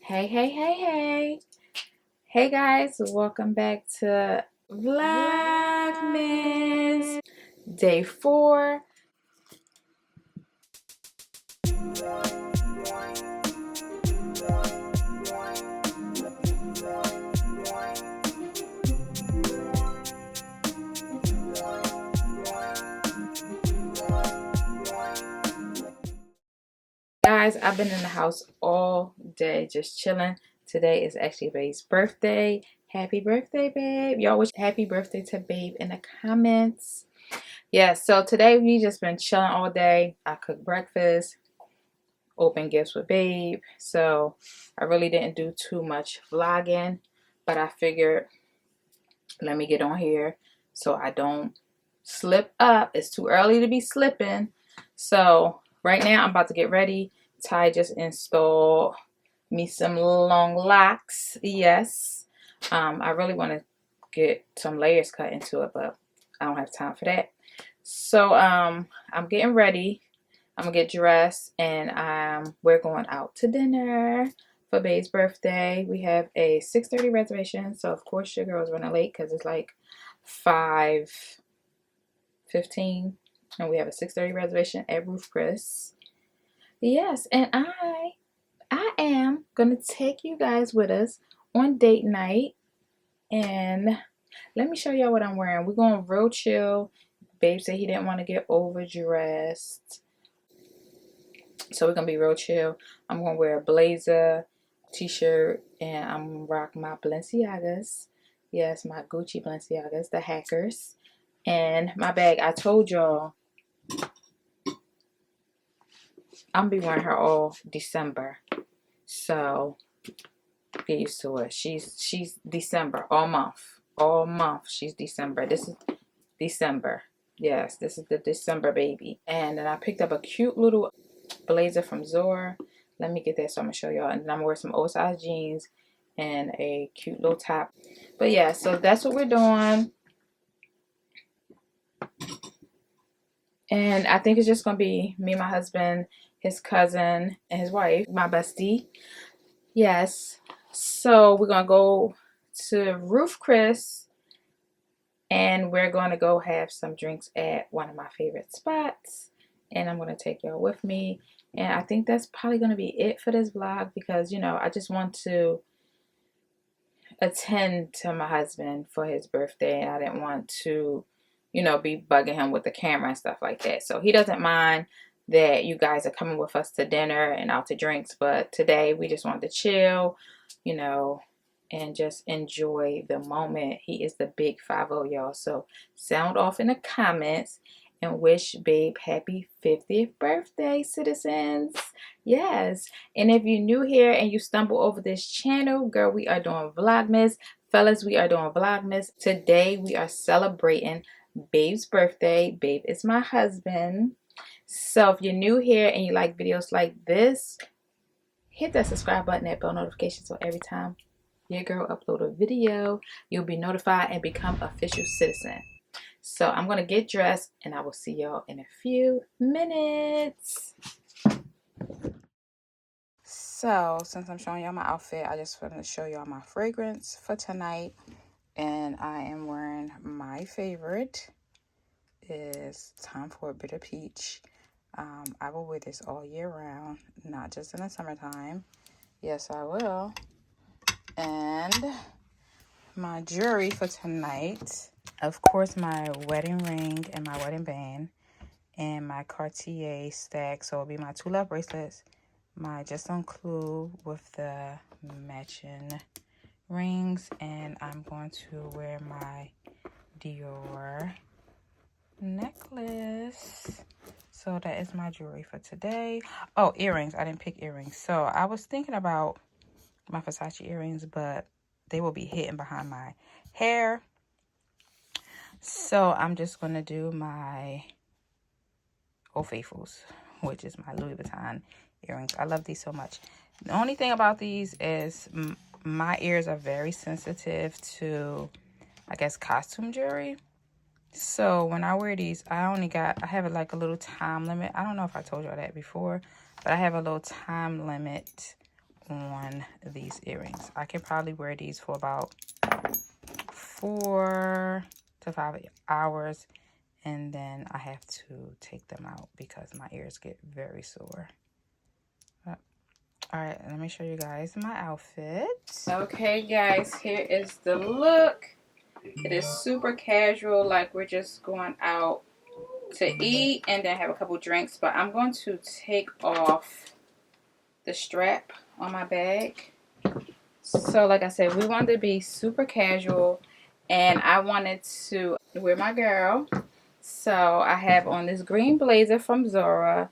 Hey. Hey guys, welcome back to Vlogmas Day 4. Guys, I've been in the house all day just chilling. Today is actually Babe's birthday. Happy birthday, babe. Y'all wish happy birthday to Babe in the comments. Yeah, so today we just been chilling all day. I cooked breakfast, open gifts with Babe. So I really didn't do too much vlogging, but I figured let me get on here so I don't slip up. It's too early to be slipping. So right now I'm about to get ready. Ty just installed me some long locks. Yes. I really want to get some layers cut into it, but I don't have time for that. So I'm getting ready. I'm gonna get dressed and we're going out to dinner for Babe's birthday. We have a 6:30 reservation, so of course your girl's running late because it's like 5:15, and we have a 6:30 reservation at Ruth Chris. Yes, and I am gonna take you guys with us on date night, and let me show y'all what I'm wearing. We're going real chill. Babe said he didn't want to get overdressed, so we're gonna be real chill. I'm gonna wear a blazer, t-shirt, and I'm gonna rock my Balenciagas. Yes, my Gucci Balenciagas, the Hackers. And my bag, I told y'all I'm gonna be wearing her all December. So get used to it. She's December all month. All month she's December. This is December. Yes, this is the December baby. And then I picked up a cute little blazer from Zora. Let me get that so I'm gonna show y'all. And then I'm gonna wear some oversized jeans and a cute little top. But yeah, so that's what we're doing. And I think it's just gonna be me, my husband, his cousin, and his wife, my bestie. Yes. So we're gonna go to Ruth Chris, and we're gonna go have some drinks at one of my favorite spots. And I'm gonna take y'all with me. And I think that's probably gonna be it for this vlog because I just want to attend to my husband for his birthday, and I didn't want to be bugging him with the camera and stuff like that. So he doesn't mind that you guys are coming with us to dinner and out to drinks, but today we just wanted to chill, and just enjoy the moment. He is the big 50, y'all. So sound off in the comments and wish Babe happy 50th birthday, citizens. Yes. And if you're new here and you stumble over this channel, girl, we are doing Vlogmas. Fellas, we are doing Vlogmas. Today we are celebrating Babe's birthday. Babe is my husband. So if you're new here and you like videos like this, hit that subscribe button and bell notification so every time your girl upload a video, you'll be notified and become official citizen. So I'm going to get dressed and I will see y'all in a few minutes. So since I'm showing y'all my outfit, I just want to show y'all my fragrance for tonight. And I am wearing my favorite. Is Time for a Bitter Peach. I will wear this all year round, not just in the summertime. Yes, I will. And my jewelry for tonight, of course, my wedding ring and my wedding band and my Cartier stack. So it'll be my 2 Love bracelets, my Just on Clue with the matching rings, and I'm going to wear my Dior necklace. So that is my jewelry for today. Oh, earrings. I didn't pick earrings. So I was thinking about my Versace earrings, but they will be hidden behind my hair. So I'm just going to do my Old Faithfuls, which is my Louis Vuitton earrings. I love these so much. The only thing about these is my ears are very sensitive to, I guess, costume jewelry. So when I wear these, I have like a little time limit. I don't know if I told y'all that before, but I have a little time limit on these earrings. I can probably wear these for about 4 to 5 hours, and then I have to take them out because my ears get very sore. But, all right, let me show you guys my outfit. Okay, guys, here is the look. It is super casual, like we're just going out to eat and then have a couple drinks. But I'm going to take off the strap on my bag. So like I said, we wanted to be super casual, and I wanted to wear my girl. So I have on this green blazer from Zara,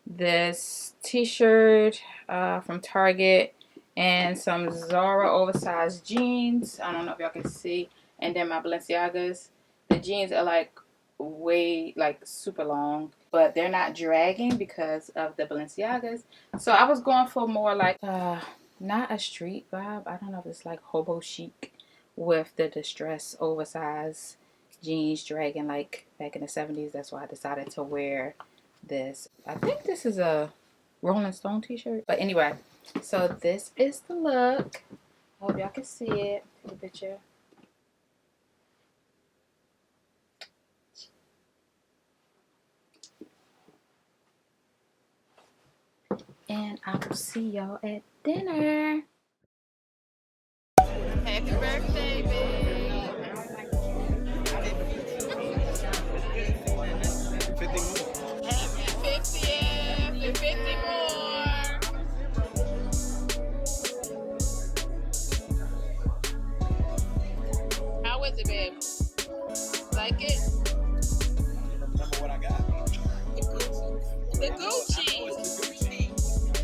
this t-shirt from Target, and some Zara oversized jeans. I don't know if y'all can see. And then my Balenciagas. The jeans are like way, like super long, but they're not dragging because of the Balenciagas. So I was going for more like not a street vibe. I don't know if it's like hobo chic with the distressed oversized jeans dragging like back in the 70s. That's why I decided to wear this. I think this is a Rolling Stone t-shirt. But anyway, so this is the look. I hope y'all can see it. Take a picture. And I will see y'all at dinner. Happy birthday, babe. 50 more. Happy 50th and 50 more. How is it, babe? Like it? Remember what I got? The Gucci. The Gucci.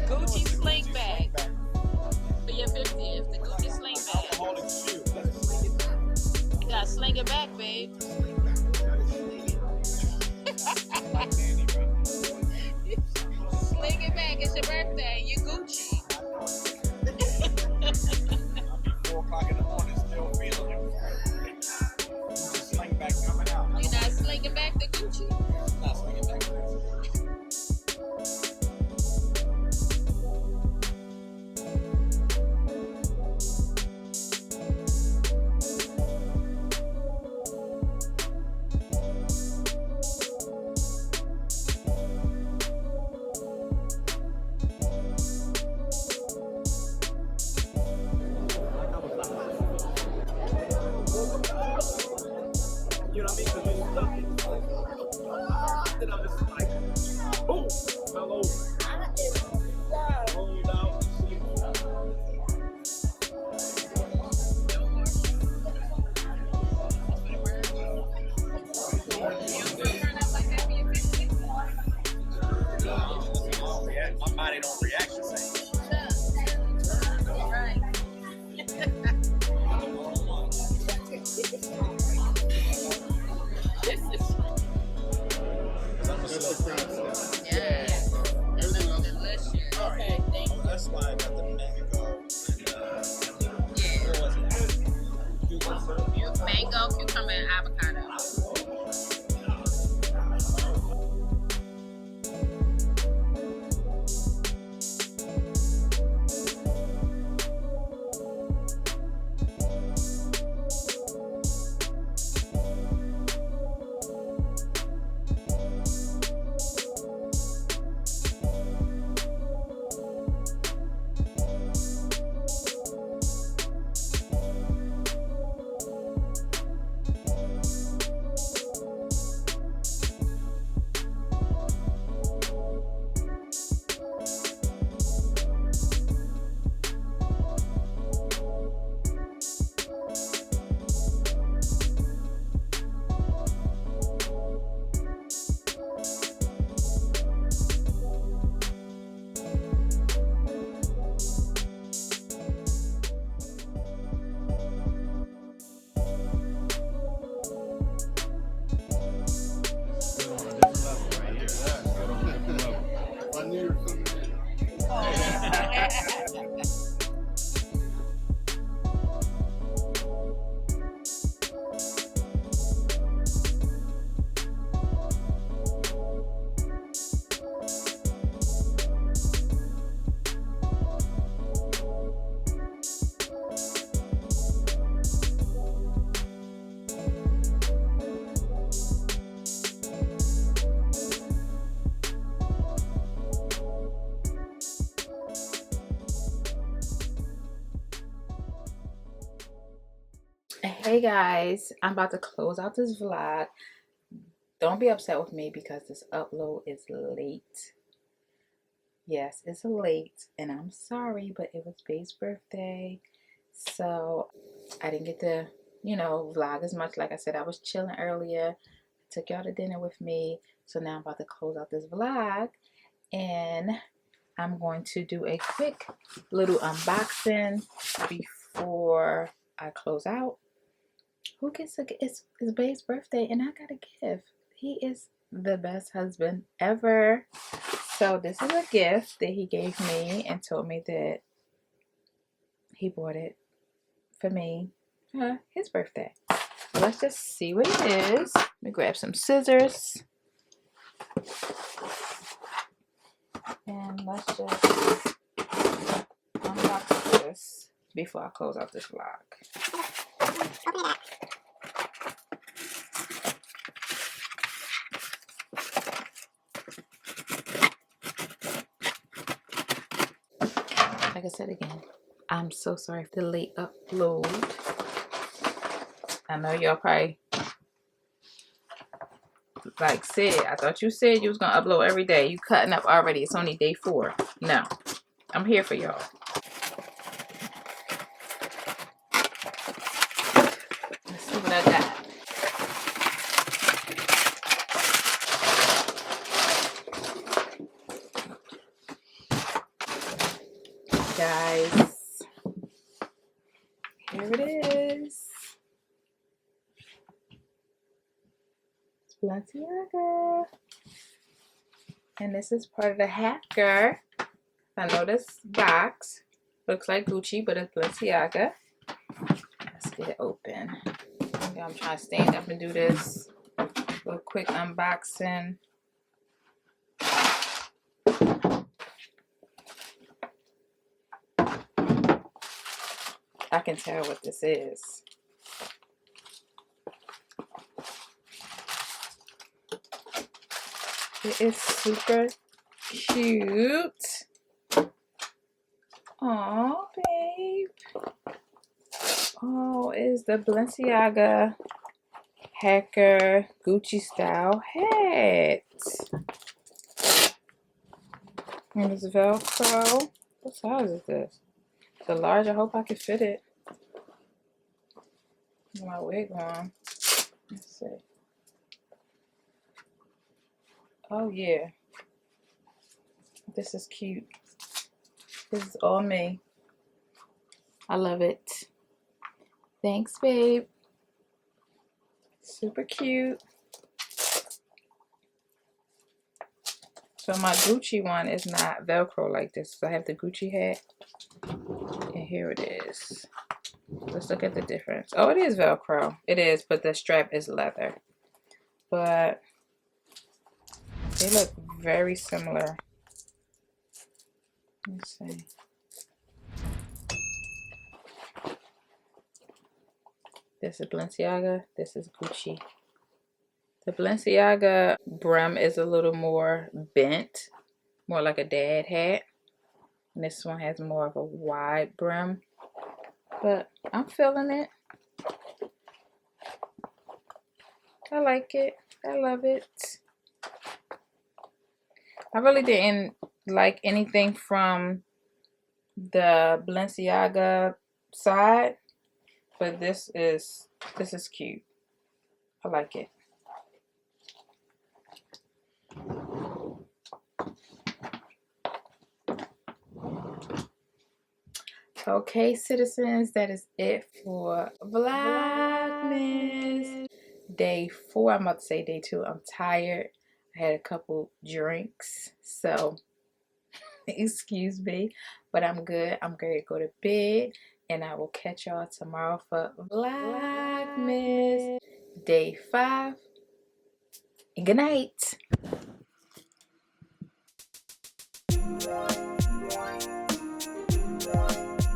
Gucci sling bag. For your 50th. The Gucci sling bag. You gotta sling it back, babe. Sling it back. It's your birthday. You Gucci. 4 o'clock in the morning, still feeling it. Sling back coming out. You're not slinging back the Gucci? Not slinging back the Gucci. You know what I mean? Because then I'm just like, boom, fell over. Rolled out. My body don't react the same. Right. Yeah, that looks delicious. Okay, thank you. That's why I got the mango. Yeah. Mango, cucumber, and avocado. Hey guys, I'm about to close out this vlog. Don't be upset with me because this upload is late. Yes, it's late and I'm sorry, but it was Bae's birthday. So I didn't get to, vlog as much. Like I said, I was chilling earlier. Took y'all to dinner with me. So now I'm about to close out this vlog and I'm going to do a quick little unboxing before I close out. Who gets a gift? It's Bae's birthday and I got a gift. He is the best husband ever. So this is a gift that he gave me and told me that he bought it for me for his birthday. So let's just see what it is. Let me grab some scissors. And let's just unbox this before I close out this vlog. Like I said again, I'm so sorry for the late upload. I know y'all probably like said, I thought you said you was gonna upload every day. You cutting up already. It's only day 4. No, I'm here for y'all. Let's see what I got. Guys, here it is. It's Balenciaga. And this is part of the Hacker. I know this box looks like Gucci, but it's Balenciaga. Let's get it open. I'm trying to stand up and do this. Little quick unboxing. I can tell what this is. It is super cute. Aw, babe. Oh, it's the Balenciaga Hacker Gucci style hat. And it's Velcro. What size is this? The large. I hope I can fit it. My wig on. Let's see. Oh yeah. This is cute. This is all me. I love it. Thanks, babe. Super cute. So my Gucci one is not Velcro like this. So I have the Gucci hat. And here it is. Let's look at the difference. Oh, it is Velcro. It is, but the strap is leather. But they look very similar. Let's see. This is Balenciaga. This is Gucci. The Balenciaga brim is a little more bent, more like a dad hat. And this one has more of a wide brim. But I'm feeling it. I like it. I love it. I really didn't like anything from the Balenciaga side, but this is cute. I like it. Okay, citizens, that is it for Vlogmas. Day 4. I'm about to say day 2. I'm tired. I had a couple drinks, so excuse me, but I'm good. I'm ready to go to bed, and I will catch y'all tomorrow for Vlogmas day 5. And good night.